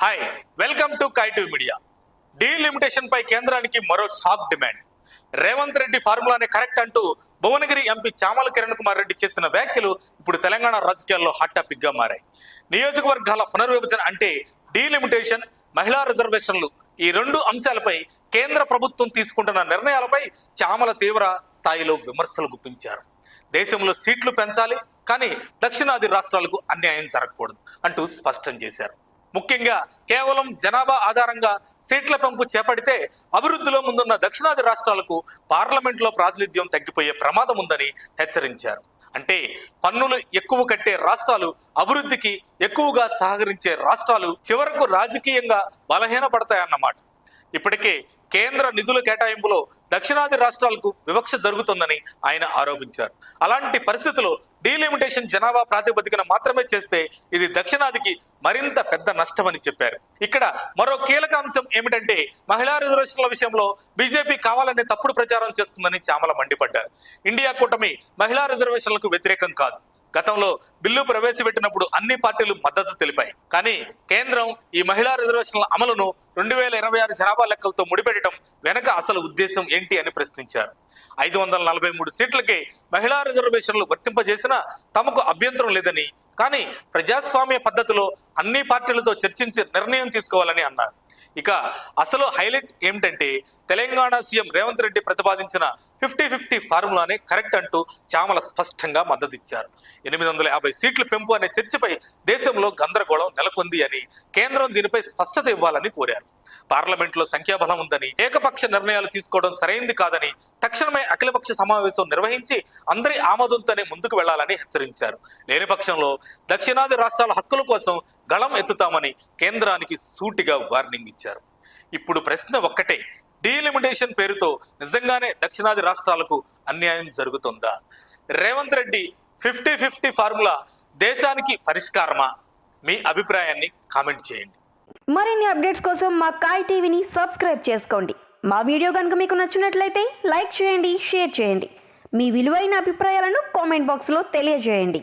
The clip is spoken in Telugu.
హాయ్, వెల్కమ్ టు కైటివ్ మీడియా. డీలిమిటేషన్ పై కేంద్రానికి మరో షాక్ డిమాండ్. రేవంత్ రెడ్డి ఫార్ములానే కరెక్ట్ అంటూ భువనగిరి ఎంపీ చామల కిరణ్ కుమార్ రెడ్డి చేసిన వ్యాఖ్యలు ఇప్పుడు తెలంగాణ రాజకీయాల్లో హాట్ టాపిక్ గా మారాయి. నియోజకవర్గాల పునర్విభజన అంటే డీలిమిటేషన్, మహిళా రిజర్వేషన్లు, ఈ రెండు అంశాలపై కేంద్ర ప్రభుత్వం తీసుకుంటున్న నిర్ణయాలపై చామల తీవ్ర స్థాయిలో విమర్శలు గుప్పించారు. దేశంలో సీట్లు పెంచాలి, కానీ దక్షిణాది రాష్ట్రాలకు అన్యాయం జరగకూడదు అంటూ స్పష్టం చేశారు. ముఖ్యంగా కేవలం జనాభా ఆధారంగా సీట్ల పెంపు చేపడితే అభివృద్ధిలో ముందున్న దక్షిణాది రాష్ట్రాలకు పార్లమెంట్లో ప్రాతినిధ్యం తగ్గిపోయే ప్రమాదం ఉందని హెచ్చరించారు. అంటే పన్నులు ఎక్కువ కట్టే రాష్ట్రాలు అభివృద్ధికి ఎక్కువగా సహకరించే రాష్ట్రాలు చివరకు రాజకీయంగా బలహీనపడతాయన్నమాట. ఇప్పటికే కేంద్ర నిధుల కేటాయింపులో దక్షిణాది రాష్ట్రాలకు వివక్ష జరుగుతుందని ఆయన ఆరోపించారు. అలాంటి పరిస్థితుల్లో డీలిమిటేషన్ జనాభా ప్రాతిపదికన మాత్రమే చేస్తే ఇది దక్షిణాదికి మరింత పెద్ద నష్టమని చెప్పారు. ఇక్కడ మరో కీలక అంశం ఏమిటంటే మహిళా రిజర్వేషన్ల విషయంలో బీజేపీ కావాలనే తప్పుడు ప్రచారం చేస్తుందని చామల మండిపడ్డారు. ఇండియా కూటమి మహిళా రిజర్వేషన్లకు వ్యతిరేకం కాదు. గతంలో బిల్లు ప్రవేశపెట్టినప్పుడు అన్ని పార్టీలు మద్దతు తెలిపాయి. కానీ కేంద్రం ఈ మహిళా రిజర్వేషన్ల అమలును 2026 జనాభా లెక్కలతో ముడిపెట్టడం వెనక అసలు ఉద్దేశం ఏంటి అని ప్రశ్నించారు. 543 సీట్లకే మహిళా రిజర్వేషన్లు వర్తింపజేసినా తమకు అభ్యంతరం లేదని, కానీ ప్రజాస్వామ్య పద్ధతిలో అన్ని పార్టీలతో చర్చించి నిర్ణయం తీసుకోవాలని అన్నారు. ఇక అసలు హైలైట్ ఏమిటంటే తెలంగాణ సీఎం రేవంత్ రెడ్డి ప్రతిపాదించిన 50-50 ఫార్ములానే కరెక్ట్ అంటూ చామల స్పష్టంగా మద్దతిచ్చారు. 850 సీట్ల పెంపు అనే చర్చపై దేశంలో గందరగోళం నెలకొంది అని, కేంద్రం దీనిపై స్పష్టత ఇవ్వాలని కోరారు. పార్లమెంట్లో సంఖ్యాబలం ఉందని ఏకపక్ష నిర్ణయాలు తీసుకోవడం సరైంది కాదని, తక్షణమే అఖిలపక్ష సమావేశం నిర్వహించి అందరి ఆమోదంతోనే ముందుకు వెళ్లాలని హెచ్చరించారు. లేని పక్షంలో దక్షిణాది రాష్ట్రాల హక్కుల కోసం గళం ఎత్తుతామని కేంద్రానికి సూటిగా వార్నింగ్ ఇచ్చారు. ఇప్పుడు ప్రశ్న ఒక్కటే, డీలిమిటేషన్ పేరుతో నిజంగానే దక్షిణాది రాష్ట్రాలకు అన్యాయం జరుగుతుందా? రేవంత్ రెడ్డి 50-50 ఫార్ములా దేశానికి పరిష్కారమా? మీ అభిప్రాయాన్ని కామెంట్ చేయండి. మరిన్ని అప్డేట్స్ కోసం మా కాయ్ టీవీని సబ్స్క్రైబ్ చేసుకోండి. మా వీడియో కనుక మీకు నచ్చినట్లయితే లైక్ చేయండి, షేర్ చేయండి. మీ విలువైన అభిప్రాయాలను కామెంట్ బాక్స్లో తెలియజేయండి.